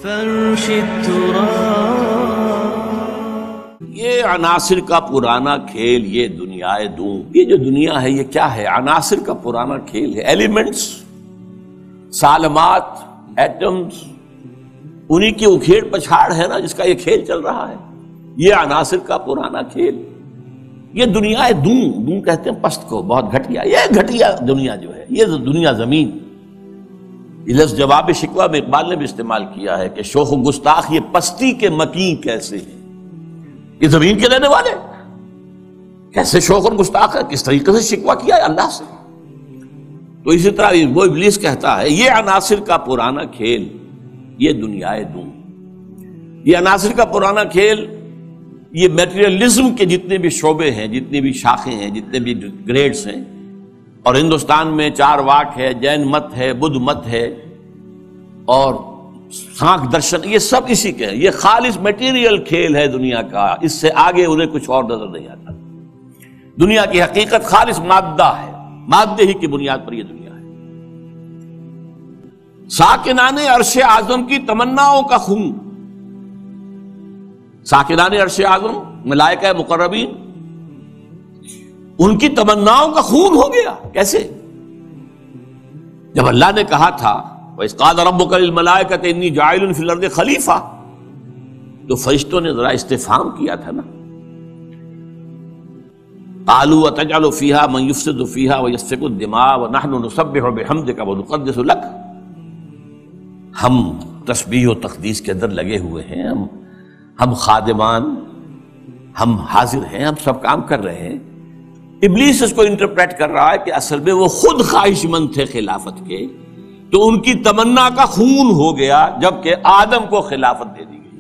فرش التراب۔ یہ عناصر کا پرانا کھیل، یہ دنیا دوں، یہ جو دنیا ہے یہ کیا ہے؟ عناصر کا پرانا کھیل ہے۔ ایلیمنٹس، سالمات، ایٹمز، انہی کی اکھیڑ پچھاڑ ہے نا جس کا یہ کھیل چل رہا ہے۔ یہ عناصر کا پرانا کھیل، یہ دنیا دوں کہتے ہیں پست کو، بہت گھٹیا، یہ گھٹیا دنیا جو ہے، یہ دنیا زمین۔ یہ لفظ جواب شکوہ میں اقبال نے بھی استعمال کیا ہے کہ شوخ و گستاخ یہ پستی کے مکین کیسے ہیں، یہ زمین کے رہنے والے کیسے شوخ اور گستاخ ہے، کس طریقے سے شکوہ کیا ہے اللہ سے۔ تو اسی طرح وہ ابلیس کہتا ہے یہ عناصر کا پرانا کھیل، یہ دنیا دوں، یہ عناصر کا پرانا کھیل، یہ میٹیریلزم کے جتنے بھی شعبے ہیں، جتنے بھی شاخیں ہیں، جتنے بھی گریڈز ہیں، اور ہندوستان میں چار واک ہے، جین مت ہے، بدھ مت ہے، اور سانکھ درشن، یہ سب اسی کے ہیں۔ یہ خالص میٹیریل کھیل ہے دنیا کا، اس سے آگے انہیں کچھ اور نظر نہیں آتا۔ دنیا کی حقیقت خالص مادہ ہے، مادے ہی کی بنیاد پر یہ دنیا ہے۔ ساکنان عرش اعظم کی تمناؤں کا خون، ساکنان عرش اعظم ملائکہ مقربین، ان کی تمناؤں کا خون ہو گیا۔ کیسے؟ جب اللہ نے کہا تھا وَإِذْ قَالَ رَبُّكَ لِلْمَلَائِكَةِ إِنِّي جَاعِلٌ فِي الْأَرْضِ خَلِيفَةً، تو فرشتوں نے ذرا استفہام کیا تھا نا، قَالُوا وَتَجْعَلُ فِيهَا مَن يُفْسِدُ فِيهَا وَيَسْفِكُ الدِّمَاءَ وَنَحْنُ نُسَبِّحُ بِحَمْدِكَ وَنُقَدِّسُ لَكَ۔ ہم تسبیح و تقدیس کے اندر لگے ہوئے ہیں، ہم خادمان، ہم حاضر ہیں، ہم سب کام کر رہے ہیں۔ ابلیس اس کو انٹرپریٹ کر رہا ہے کہ اصل میں وہ خود خواہش مند تھے خلافت کے، تو ان کی تمنا کا خون ہو گیا جبکہ آدم کو خلافت دے دی گئی۔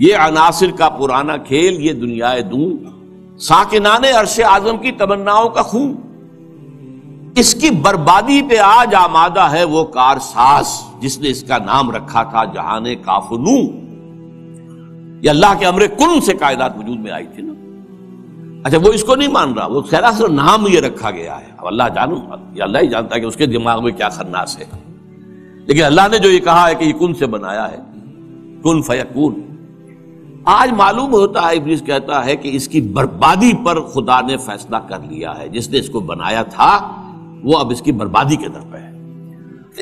یہ عناصر کا پرانا کھیل، یہ دنیا دوں، ساکنان عرش اعظم کی تمناؤں کا خون، اس کی بربادی پہ آج آمادہ ہے وہ کارساز جس نے اس کا نام رکھا تھا جہان کاف و نوں۔ یہ اللہ کے امر کن سے کائنات وجود میں آئی تھی نا۔ اچھا وہ اس کو نہیں مان رہا، وہ سراسر نام یہ رکھا گیا ہے، اب اللہ جانوں، یہ اللہ ہی جانتا ہے کہ اس کے دماغ میں کیا خناس ہے، لیکن اللہ نے جو یہ کہا ہے کہ یہ کن سے بنایا ہے، کن فیکون۔ آج معلوم ہوتا ہے، ابلیس کہتا ہے کہ اس کی بربادی پر خدا نے فیصلہ کر لیا ہے، جس نے اس کو بنایا تھا وہ اب اس کی بربادی کے در پہ ہے۔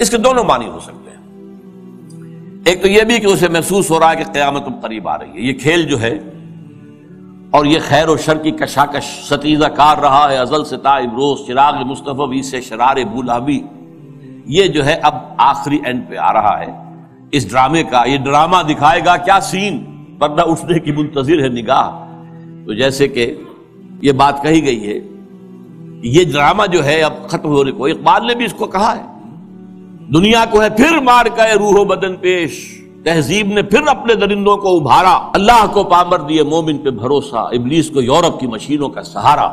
اس کے دونوں معنی ہو سکتے ہیں، ایک تو یہ بھی کہ اسے محسوس ہو رہا ہے کہ قیامت قریب آ رہی ہے، یہ کھیل جو ہے اور یہ خیر و شر کی کشاکش ستیزہ کار رہا ہے ازل سے تا امروز، چراغ مصطفی سے شرار بولابی، یہ جو ہے اب آخری اینڈ پہ آ رہا ہے اس ڈرامے کا۔ یہ ڈرامہ دکھائے گا کیا سین، پردہ اٹھنے کی منتظر ہے نگاہ۔ تو جیسے کہ یہ بات کہی گئی ہے، یہ ڈرامہ جو ہے اب ختم ہونے کو، اقبال نے بھی اس کو کہا ہے، دنیا کو ہے پھر مار گئے روح و بدن پیش، تہذیب نے پھر اپنے درندوں کو ابھارا، اللہ کو پامر دیے مومن پہ بھروسہ، ابلیس کو یورپ کی مشینوں کا سہارا۔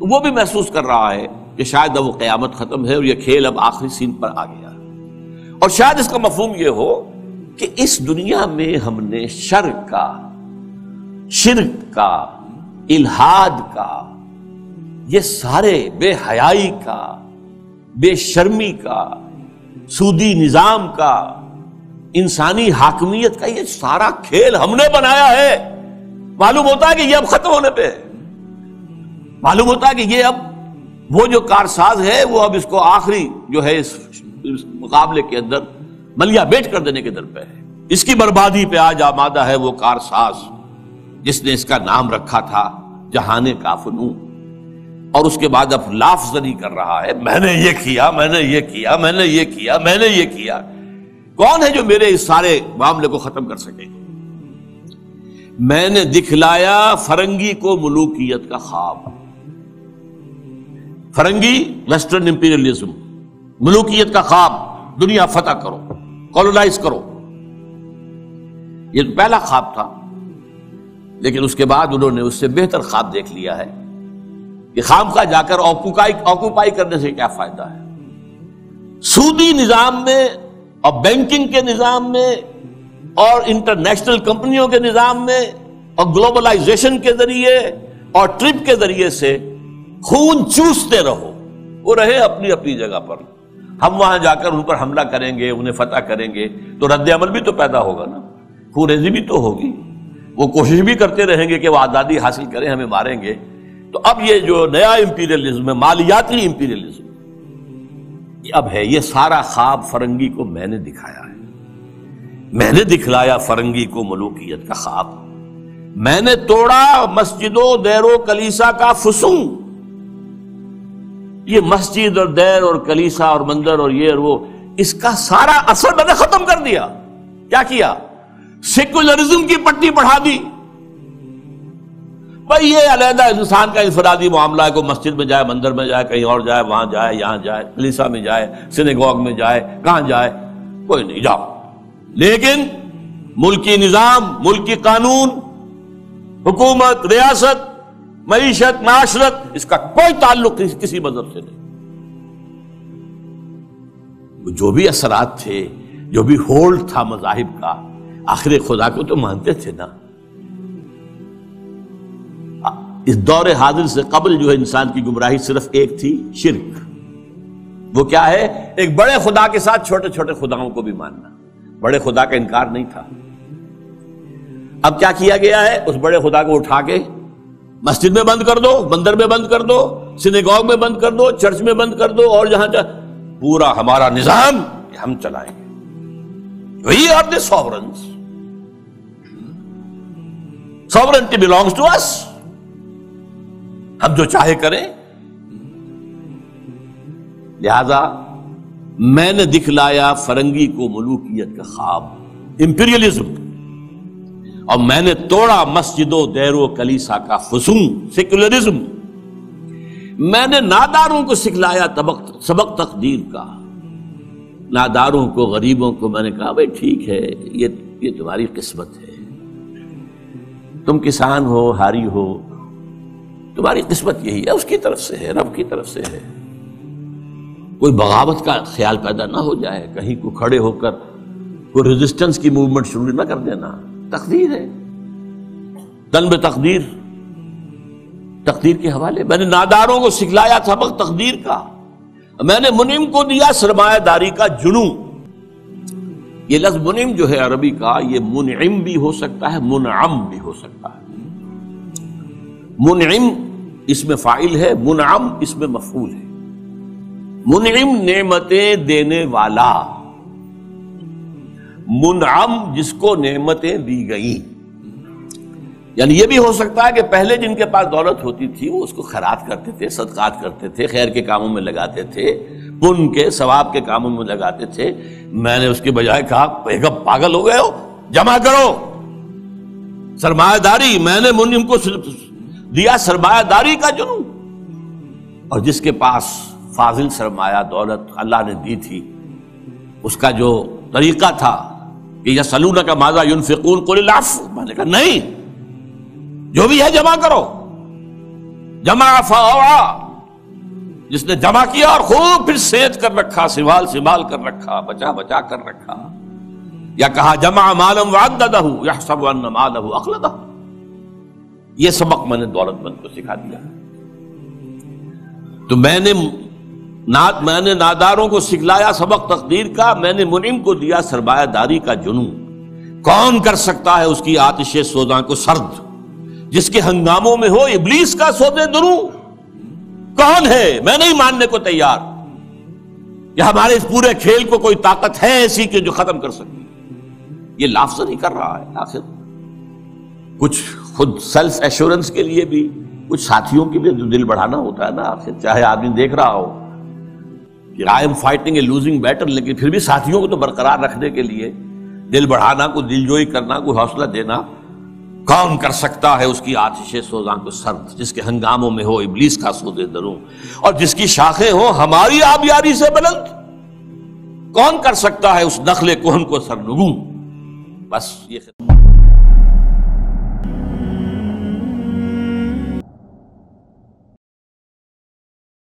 وہ بھی محسوس کر رہا ہے کہ شاید اب وہ قیامت ختم ہے اور یہ کھیل اب آخری سین پر آ گیا، اور شاید اس کا مفہوم یہ ہو کہ اس دنیا میں ہم نے شر کا، شرک کا، الحاد کا، یہ سارے بے حیائی کا، بے شرمی کا، سودی نظام کا، انسانی حاکمیت کا، یہ سارا کھیل ہم نے بنایا ہے۔ معلوم ہوتا ہے کہ یہ اب ختم ہونے پہ ہے، معلوم ہوتا ہے کہ یہ اب وہ جو کارساز ہے وہ اب اس کو آخری جو ہے اس مقابلے کے اندر ملیا بیٹ کر دینے کے در پہ ہے۔ اس کی بربادی پہ آج آمادہ ہے وہ کارساز جس نے اس کا نام رکھا تھا جہان کاف و نوں، اور اس کے بعد اب لافزنی کر رہا ہے، میں نے یہ کیا، میں نے یہ کیا، میں نے یہ کیا، میں نے یہ کیا۔ کون ہے جو میرے اس سارے معاملے کو ختم کر سکے؟ میں نے دکھلایا فرنگی کو ملوکیت کا خواب۔ فرنگی ویسٹرن امپیریلزم، ملوکیت کا خواب، دنیا فتح کرو، کولونائز کرو، یہ پہلا خواب تھا، لیکن اس کے بعد انہوں نے اس سے بہتر خواب دیکھ لیا ہے کہ خامخواہ جا کر آکوپائی کرنے سے کیا فائدہ ہے۔ سودی نظام میں اور بینکنگ کے نظام میں اور انٹرنیشنل کمپنیوں کے نظام میں اور گلوبلائزیشن کے ذریعے اور ٹرپ کے ذریعے سے خون چوستے رہو، وہ رہے اپنی اپنی جگہ پر، ہم وہاں جا کر ان پر حملہ کریں گے، انہیں فتح کریں گے، تو رد عمل بھی تو پیدا ہوگا نا، خوریزی بھی تو ہوگی، وہ کوشش بھی کرتے رہیں گے کہ وہ آزادی حاصل کریں، ہمیں ماریں گے۔ تو اب یہ جو نیا امپیریلزم ہے، مالیاتی امپیریلزم، یہ اب ہے، یہ سارا خواب فرنگی کو میں نے دکھایا ہے، میں نے دکھلایا فرنگی کو ملوکیت کا خواب، میں نے توڑا مسجد و دیر و کلیسا کا فسوں۔ یہ مسجد اور دیر اور کلیسا اور مندر اور یہ اور وہ، اس کا سارا اثر میں نے ختم کر دیا۔ کیا کیا؟ سیکولرزم کی پٹی بڑھا دی۔ بھائی یہ علیحدہ انسان کا انفرادی معاملہ ہے، کوئی مسجد میں جائے، مندر میں جائے، کہیں اور جائے، وہاں جائے، یہاں جائے، کلیسا میں جائے، سینیگوگ میں جائے، کہاں جائے، کوئی نہیں، جاؤ۔ لیکن ملکی نظام، ملکی قانون، حکومت، ریاست، معیشت، معاشرت، اس کا کوئی تعلق کسی مذہب سے نہیں۔ جو بھی اثرات تھے، جو بھی ہولڈ تھا مذاہب کا، آخر خدا کو تو مانتے تھے نا۔ اس دور حاضر سے قبل جو ہے انسان کی گمراہی صرف ایک تھی، شرک۔ وہ کیا ہے؟ ایک بڑے خدا کے ساتھ چھوٹے چھوٹے خداؤں کو بھی ماننا۔ بڑے خدا کا انکار نہیں تھا۔ اب کیا کیا گیا ہے؟ اس بڑے خدا کو اٹھا کے مسجد میں بند کر دو، مندر میں بند کر دو، سینیگوگ میں بند کر دو، چرچ میں بند کر دو، اور جہاں پورا ہمارا نظام ہم چلائیں گے۔ We are the sovereigns. Sovereignty belongs to us. ہم جو چاہے کریں۔ لہذا میں نے دکھلایا فرنگی کو ملوکیت کا خواب، امپیریلزم، اور میں نے توڑا مسجد و دیر و کلیسا کا فسوں، سیکولرزم۔ میں نے ناداروں کو سکھلایا سبق تقدیر کا، ناداروں کو، غریبوں کو میں نے کہا بھائی ٹھیک ہے، یہ تمہاری قسمت ہے، تم کسان ہو، ہاری ہو، تمہاری قسمت یہی ہے، اس کی طرف سے ہے، رب کی طرف سے ہے۔ کوئی بغاوت کا خیال پیدا نہ ہو جائے، کہیں کو کھڑے ہو کر کوئی ریزسٹنس کی موومنٹ شروع نہ کر دینا۔ تقدیر ہے، تن بے تقدیر، تقدیر کے حوالے۔ میں نے ناداروں کو سکھلایا سبق تقدیر کا، میں نے منعم کو دیا سرمایہ داری کا جنوں۔ یہ لفظ منعم جو ہے عربی کا، یہ منعم بھی ہو سکتا ہے، منعم بھی ہو سکتا ہے۔ منعم اس میں فاعل ہے، منعم اس میں مفعول ہے۔ منعم نعمتیں دینے والا، منعم جس کو نعمتیں دی گئیں۔ یعنی یہ بھی ہو سکتا ہے کہ پہلے جن کے پاس دولت ہوتی تھی وہ اس کو خیرات کرتے تھے، صدقات کرتے تھے، خیر کے کاموں میں لگاتے تھے، پن کے ثواب کے کاموں میں لگاتے تھے۔ میں نے اس کے بجائے کہا بیگم پاگل ہو گئے ہو، جمع کرو سرمایہ داری۔ میں نے منعم کو دیا سرمایہ داری کا جنوں، اور جس کے پاس فاضل سرمایہ دولت اللہ نے دی تھی، اس کا جو طریقہ تھا کہ یسألونک ماذا ينفقون قل العفو، میں نے کہا نہیں، جو بھی ہے جمع کرو۔ جمع فاوعى، جس نے جمع کیا اور خوب پھر سینت کر رکھا، سنبھال کر رکھا، بچا کر رکھا۔ یا کہا جمع مالا وعددہ یحسب ان مالہ اخلدہ۔ یہ سبق میں نے دولت مند کو سکھا دیا۔ تو میں نے ناداروں کو سکھلایا سبق تقدیر کا، میں نے منعم کو دیا سرمایہ داری کا جنوں۔ کون کر سکتا ہے اس کی آتش سوزاں کو سرد، جس کے ہنگاموں میں ہو ابلیس کا سودے دروں؟ کون ہے؟ میں نہیں ماننے کو تیار کہ ہمارے اس پورے کھیل کو کوئی طاقت ہے ایسی کہ جو ختم کر سکتی۔ یہ لافظ نہیں کر رہا ہے، آخر کچھ خود سیلف ایشورنس کے لیے بھی، کچھ ساتھیوں کے لیے دل بڑھانا ہوتا ہے نا۔ آخر چاہے آدمی دیکھ رہا ہو کہ I am fighting a losing battle, لیکن پھر بھی ساتھیوں کو تو برقرار رکھنے کے لیے دل بڑھانا، کوئی دل جوئی کرنا، کوئی حوصلہ دینا۔ کون کر سکتا ہے اس کی آتش سوزاں کو سرد، جس کے ہنگاموں میں ہو ابلیس کا سودے دروں، اور جس کی شاخیں ہوں ہماری آبیاری سے بلند؟ کون کر سکتا ہے اس نخل کہن کو سرنگوں؟ بس یہ